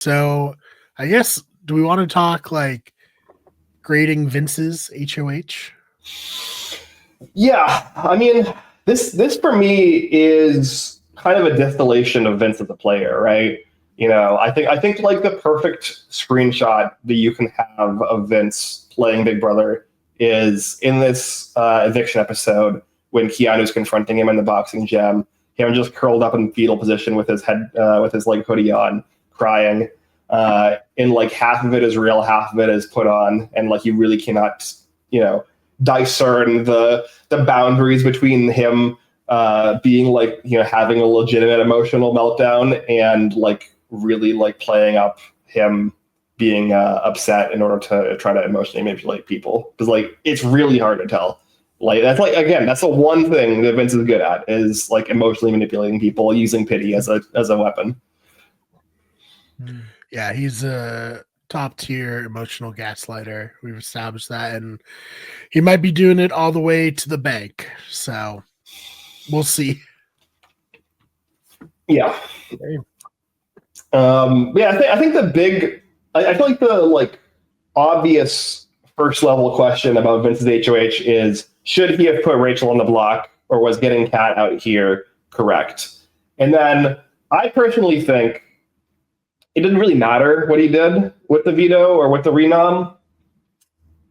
So I guess, do we want to talk like grading Vince's HOH? Yeah, I mean, this for me is kind of a distillation of Vince as a player, right? I think like the perfect screenshot that you can have of Vince playing Big Brother is in this eviction episode when Keanu's confronting him in the boxing gym. Him just curled up in fetal position with his head, with his leg hoodie on, crying. And like half of it is real, half of it is put on, and like you really cannot, discern the boundaries between him being like having a legitimate emotional meltdown and like really like playing up him being upset in order to try to emotionally manipulate people, because like it's really hard to tell. Like that's the one thing that Vince is good at, is like emotionally manipulating people using pity as a weapon. Yeah, he's a top tier emotional gaslighter. We've established that, and he might be doing it all the way to the bank. So we'll see. Yeah. I think the big, I feel like the like obvious first level question about Vince's HOH is, should he have put Rachel on the block, or was getting Kat out here correct? And then I personally think it didn't really matter what he did with the veto or with the renom.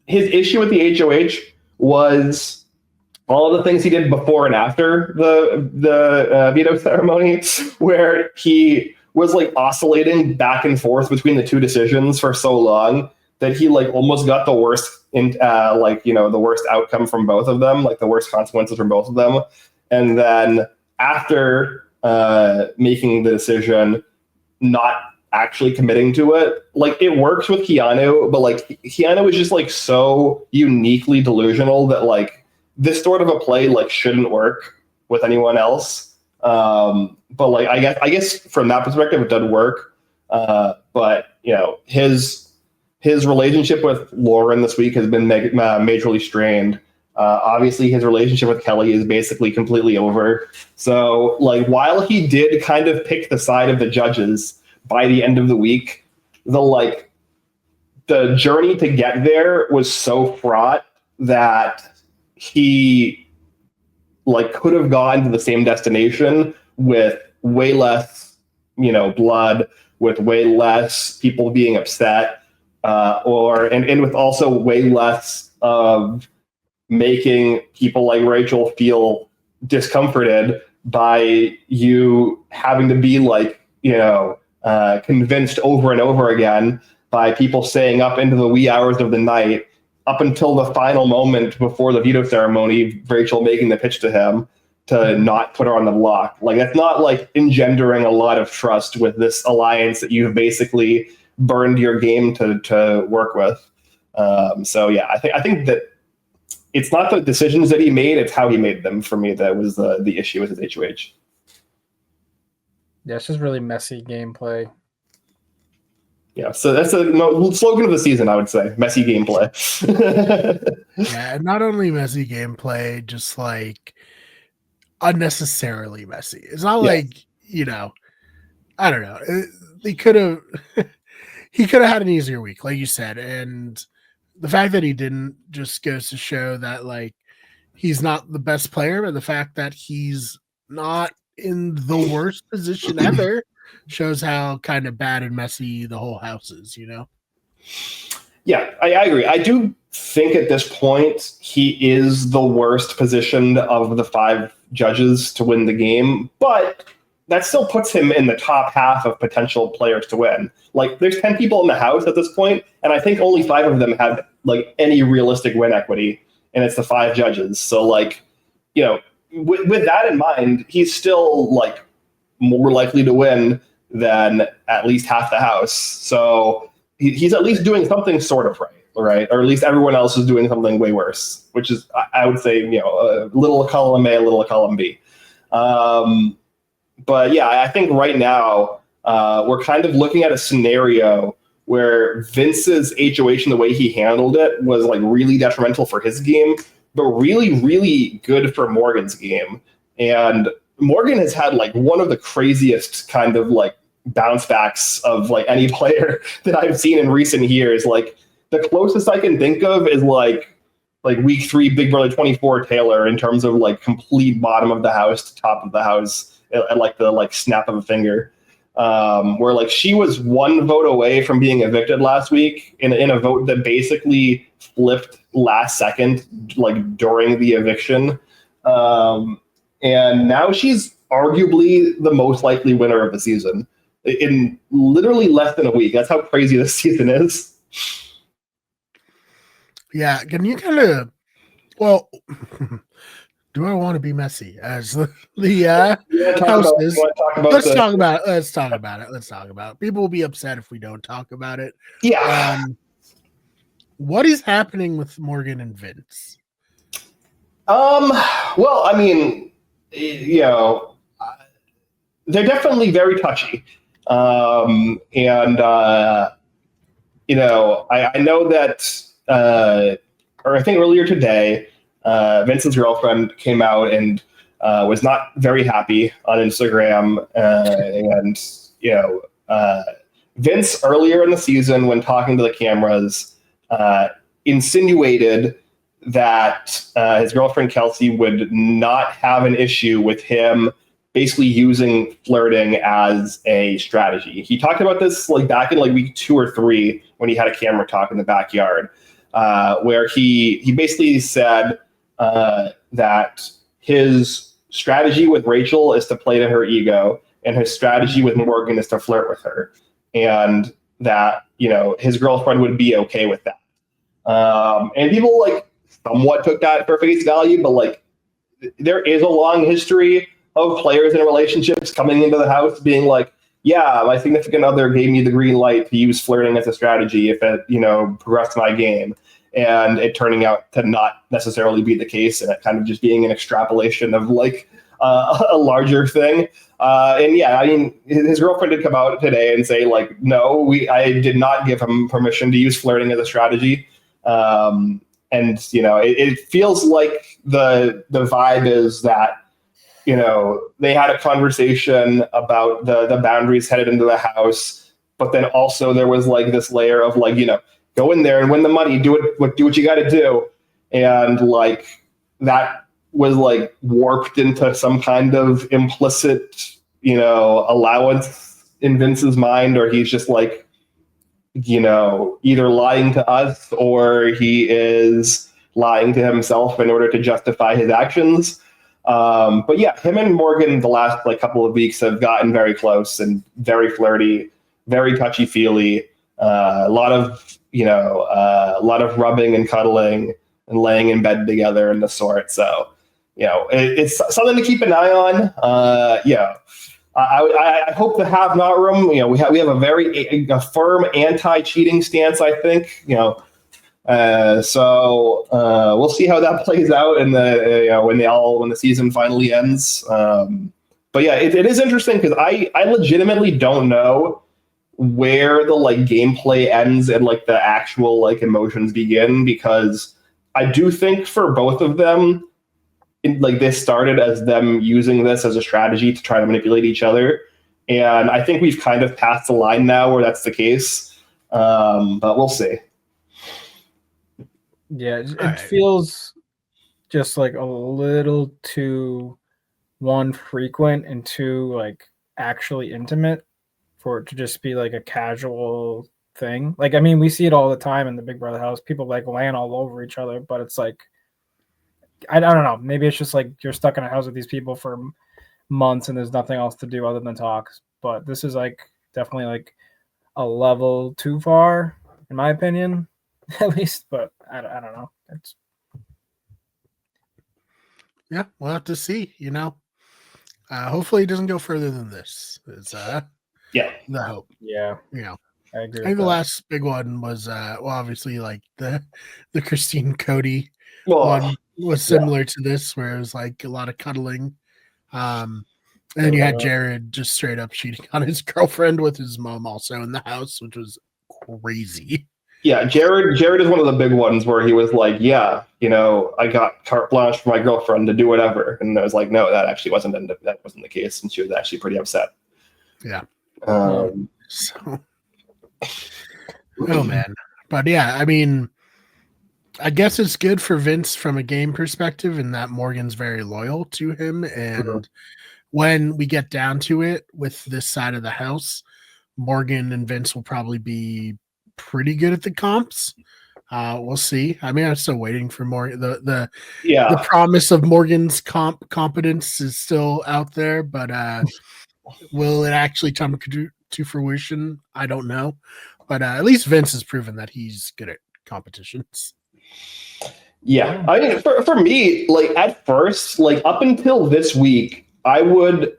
His issue with the HOH was all the things he did before and after the veto ceremony, where he was like oscillating back and forth between the two decisions for so long that he like almost got the worst the worst outcome from both of them, like the worst consequences from both of them. And then after making the decision, not actually committing to it, like it works with Keanu, but like Keanu is just like so uniquely delusional that like this sort of a play like shouldn't work with anyone else. But like I guess from that perspective it does work. But his relationship with Lauren this week has been majorly strained. Obviously his relationship with Kelly is basically completely over. So like while he did kind of pick the side of the judges by the end of the week, the journey to get there was so fraught that he like could have gone to the same destination with way less, blood, with way less people being upset, and with also way less of making people like Rachel feel discomforted by you having to be like, convinced over and over again by people staying up into the wee hours of the night up until the final moment before the veto ceremony, Rachel making the pitch to him to not put her on the block. Like that's not like engendering a lot of trust with this alliance that you've basically burned your game to work with. So yeah, I think that it's not the decisions that he made, it's how he made them for me that was the issue with his HOH. Yeah, it's just really messy gameplay. Yeah, so that's the slogan of the season, I would say. Messy gameplay. Yeah, and not only messy gameplay, just like unnecessarily messy. It's not like, I don't know. He could have had an easier week, like you said. And the fact that he didn't just goes to show that like he's not the best player, but the fact that he's not in the worst position ever shows how kind of bad and messy the whole house is, Yeah, I agree. I do think at this point he is the worst positioned of the 5 judges to win the game, but that still puts him in the top half of potential players to win. Like there's 10 people in the house at this point, and I think only 5 of them have like any realistic win equity, and it's the 5 judges. So like, with that in mind, he's still like more likely to win than at least half the house. So he's at least doing something sort of right? Or at least everyone else is doing something way worse, which is, I would say, a little column A, a little column B. But yeah, I think right now we're kind of looking at a scenario where Vince's HOH and the way he handled it was like really detrimental for his game, but really, really good for Morgan's game. And Morgan has had like one of the craziest kind of like bounce backs of like any player that I've seen in recent years. Like the closest I can think of is like week 3 Big Brother 24 Taylor in terms of like complete bottom of the house to top of the house at like the like snap of a finger. Where like she was 1 vote away from being evicted last week in a vote that basically flipped last second, like during the eviction. And now she's arguably the most likely winner of the season in literally less than a week. That's how crazy this season is. Yeah, can you kind of, well, do I want to be messy as the house is? Let's talk about it. Let's talk about it. People will be upset if we don't talk about it. Yeah. What is happening with Morgan and Vince? Well, I mean, you know, they're definitely very touchy. And, you know, I know that, or I think earlier today, Vincent's girlfriend came out and was not very happy on Instagram. And, you know, Vince earlier in the season, when talking to the cameras, insinuated that his girlfriend Kelsey would not have an issue with him basically using flirting as a strategy. He talked about this like back in like week 2 or 3 when he had a camera talk in the backyard, where he basically said that his strategy with Rachel is to play to her ego, and his strategy with Morgan is to flirt with her, and that, you know, his girlfriend would be okay with that. And people like somewhat took that for face value, but like there is a long history of players in relationships coming into the house being like, yeah, my significant other gave me the green light to use flirting as a strategy if it, you know, progressed my game. And it turning out to not necessarily be the case, and it kind of just being an extrapolation of like a larger thing. And yeah, I mean, his girlfriend did come out today and say like, no, I did not give him permission to use flirting as a strategy. And, you know, it feels like the vibe is that, you know, they had a conversation about the boundaries headed into the house, but then also there was like this layer of like, you know, go in there and win the money, do what you got to do. And like that was like warped into some kind of implicit, you know, allowance in Vince's mind, or he's just like, you know, either lying to us or he is lying to himself in order to justify his actions. But yeah, him and Morgan the last like couple of weeks have gotten very close and very flirty, very touchy-feely. A lot of rubbing and cuddling and laying in bed together and the sort. So, you know, it's something to keep an eye on. Yeah. I hope the have not room, you know, we have a firm anti-cheating stance, I think, you know. So we'll see how that plays out in the, you know, when the season finally ends. But yeah, it is interesting because I legitimately don't know where the like gameplay ends and like the actual like emotions begin, because I do think for both of them, like this started as them using this as a strategy to try to manipulate each other, and I think we've kind of passed the line now where that's the case. But we'll see. Yeah, it feels just like a little too frequent and too like actually intimate for it to just be like a casual thing. Like, I mean, we see it all the time in the Big Brother house. People like laying all over each other, but it's like, I don't know. Maybe it's just like you're stuck in a house with these people for months and there's nothing else to do other than talk. But this is like definitely like a level too far, in my opinion, at least. But I don't know. Yeah, we'll have to see. You know, hopefully it doesn't go further than this. It's yeah, the hope. Yeah, you know. I agree. I think the last big one was well, obviously like the Christine Cody one was similar to this, where it was like a lot of cuddling. And then you had Jared just straight up cheating on his girlfriend with his mom also in the house, which was crazy. Yeah, Jared is one of the big ones where he was like, yeah, you know, I got carte blanche for my girlfriend to do whatever. And I was like, no, that actually wasn't the case. And she was actually pretty upset. Yeah. So, oh man, but yeah, I mean, I guess it's good for Vince from a game perspective in that Morgan's very loyal to him. And when we get down to it with this side of the house, Morgan and Vince will probably be pretty good at the comps. We'll see. I mean, I'm still waiting for more. The promise of Morgan's competence is still out there, but will it actually come to fruition? I don't know. But at least Vince has proven that he's good at competitions. Yeah, I mean, for me, like at first, like up until this week, I would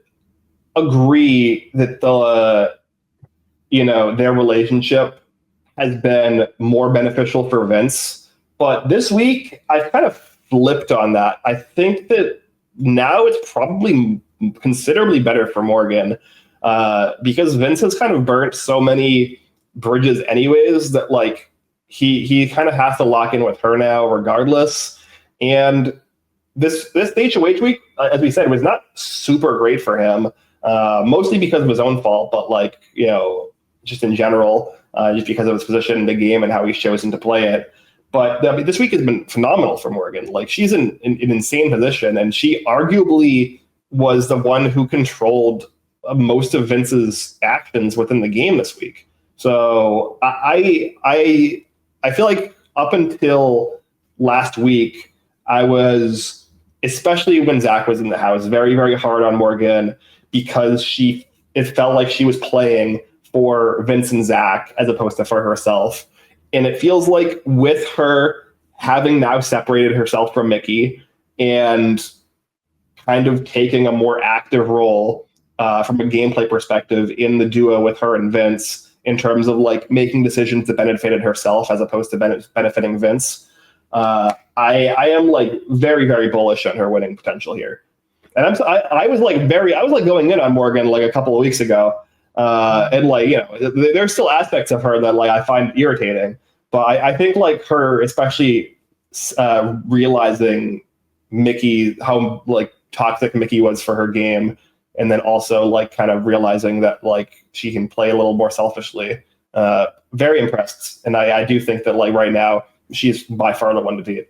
agree that their relationship has been more beneficial for Vince. But this week, I've kind of flipped on that. I think that now it's probably considerably better for Morgan because Vince has kind of burnt so many bridges anyways that like he kind of has to lock in with her now regardless. And this HOH week, as we said, was not super great for him, mostly because of his own fault, but like, just in general, just because of his position in the game and how he's chosen to play it. But I mean, this week has been phenomenal for Morgan. Like she's in an insane position, and she arguably was the one who controlled most of Vince's actions within the game this week. So I feel like up until last week, I was, especially when Zach was in the house, very, very hard on Morgan because it felt like she was playing for Vince and Zach as opposed to for herself. And it feels like with her having now separated herself from Mickey and kind of taking a more active role from a gameplay perspective in the duo with her and Vince, in terms of like making decisions that benefited herself as opposed to benefiting Vince. I am like very, very bullish on her winning potential here. And I was going in on Morgan like a couple of weeks ago. And like, there's still aspects of her that like I find irritating, but I think like her, especially realizing Mickey, how like toxic Mickey was for her game. And then also like kind of realizing that like she can play a little more selfishly. Very impressed. And I do think that like right now she's by far the one to beat.